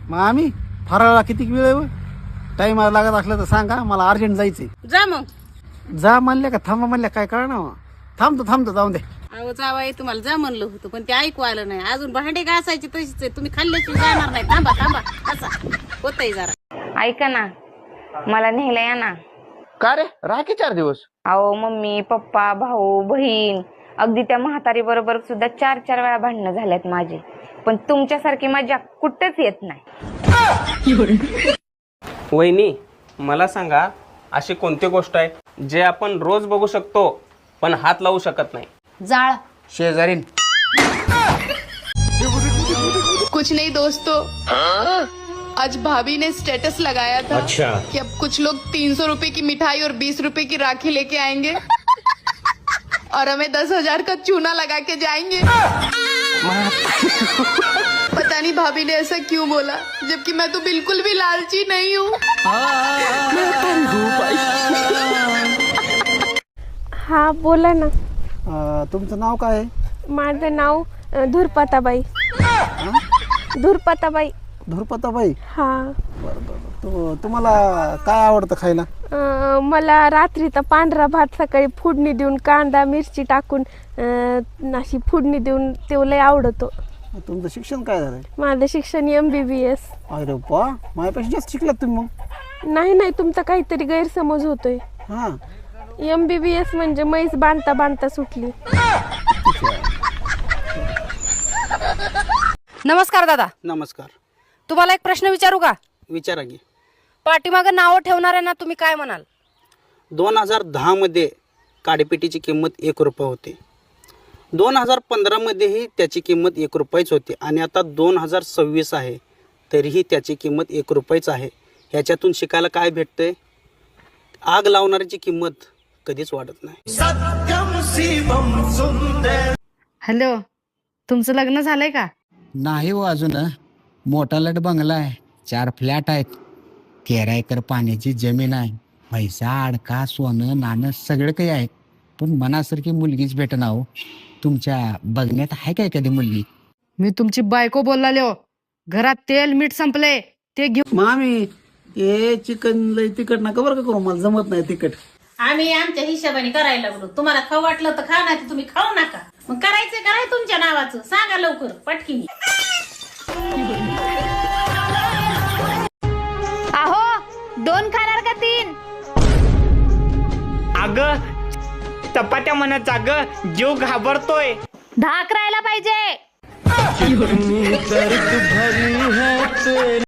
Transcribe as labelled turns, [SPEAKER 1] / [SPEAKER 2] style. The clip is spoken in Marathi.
[SPEAKER 1] मग आम्ही फराळाला किती वेळ आहे? टाइम लागत असलं तर सांगा, मला अर्जंट जायचंय.
[SPEAKER 2] जा मग.
[SPEAKER 1] जा म्हणल्या का थांबा म्हणल्या काय कळणार? थांबतो जाऊन दे.
[SPEAKER 2] अहो जावाई तुम्हाला जा म्हणलं होतं पण ते ऐकू आलं नाही. अजून भांडे घासायची तशीच आहे. तुम्ही खाल्ल्याशिवाय जाणार नाही. थांबा असा होतंय जरा.
[SPEAKER 3] ऐका ना, मला न्यायला या ना.
[SPEAKER 4] का रे राखी 4 दिवस?
[SPEAKER 3] अहो मम्मी पप्पा भाऊ बहीण अगदी त्या म्हातारी बरोबर सुद्धा 4-4 वेळा भांडणं झाल्यात माझे, पण तुमच्यासारखी मजा कुठेच येत नाही.
[SPEAKER 5] वहिनी मला सांगा, अशी कोणती गोष्ट आहे जे आपण रोज बघू शकतो पण हात लावू शकत नाही?
[SPEAKER 2] जाळ.
[SPEAKER 1] शेजारीन.
[SPEAKER 6] कुछ नहीं दोस्तों, आज भाभी ने स्टेटस लगाया था कि अब कुछ लोग 300 रुपए की मिठाई और 20 रुपए की राखी लेके आएंगे और हमें 10,000 का चूना लगा के जाएंगे. पता नहीं भाभी ने ऐसा क्यों बोला, जबकि मैं तो बिल्कुल भी लालची नहीं हूँ.
[SPEAKER 7] हा बोला ना.
[SPEAKER 1] तुमचं नाव काय आहे?
[SPEAKER 7] माझं नाव धुरपताबाई. धुरपताबाई.
[SPEAKER 1] धुरपताबाई.
[SPEAKER 7] हा.
[SPEAKER 1] तुम्हाला काय आवडतं खायला?
[SPEAKER 7] मला रात्रीचा पांढरा भात सकाळी फोडणी देऊन कांदा मिरची टाकून अशी फोडणी देऊन ते लय आवडतो.
[SPEAKER 1] तुमचं शिक्षण काय झालंय?
[SPEAKER 7] माझं शिक्षण MBBS.
[SPEAKER 1] अरे वा, माझ्यापेक्षा जास्त शिकलात तुम्ही मग.
[SPEAKER 7] नाही तुमचा काहीतरी गैरसमज होतोय.
[SPEAKER 1] हा.
[SPEAKER 7] MBBS म्हणजे म्हैस बांधता सुटली.
[SPEAKER 2] नमस्कार दादा.
[SPEAKER 1] नमस्कार.
[SPEAKER 2] तुम्हाला एक प्रश्न विचारू का?
[SPEAKER 1] विचारा की.
[SPEAKER 2] पाठीमागं नावं ठेवणाऱ्यांना तुम्ही काय म्हणाल?
[SPEAKER 1] 2010 मध्ये काडीपेटीची किंमत 1 रुपया होती. 2015 मध्येही त्याची किंमत 1 रुपयाच होती आणि आता 2026 आहे तरीही त्याची किंमत 1 रुपयाच आहे. ह्याच्यातून शिकायला काय भेटतंय? आग लावणाऱ्याची किंमत कधीच वाढत नाही.
[SPEAKER 2] हॅलो, तुमचं लग्न झालंय का?
[SPEAKER 8] नाही हो अजून. मोठा लट बंगला आहे, 4 फ्लॅट आहेत, 13 एकर पाण्याची जमीन आहे, पैसा अडका सोनं नाणं सगळं काही आहे, पण मनासारखी मुलगीच भेटना हो. तुमच्या बघण्यात आहे काय कधी मुलगी?
[SPEAKER 2] मी तुमची बायको बोललाले हो. घरात तेल मीठ संपले ते घेऊ.
[SPEAKER 1] मामी हे चिकन लय तिखट नका बरं का करू, मला जमत नाही तिखट.
[SPEAKER 2] आम्ही आमच्या हिशोबाने करायला लागलो. तुम्हाला खाऊ वाटलं तर खा, नाही तर तुम्ही खाऊ नका. मग करायचं काय तुमच्या नावाचं सांगा लवकर पटकीने.
[SPEAKER 3] अहो 2 खाणार का 3?
[SPEAKER 4] अगं चपात्या म्हणत, अगं जीव घाबरतोय.
[SPEAKER 3] 10 करायला पाहिजे.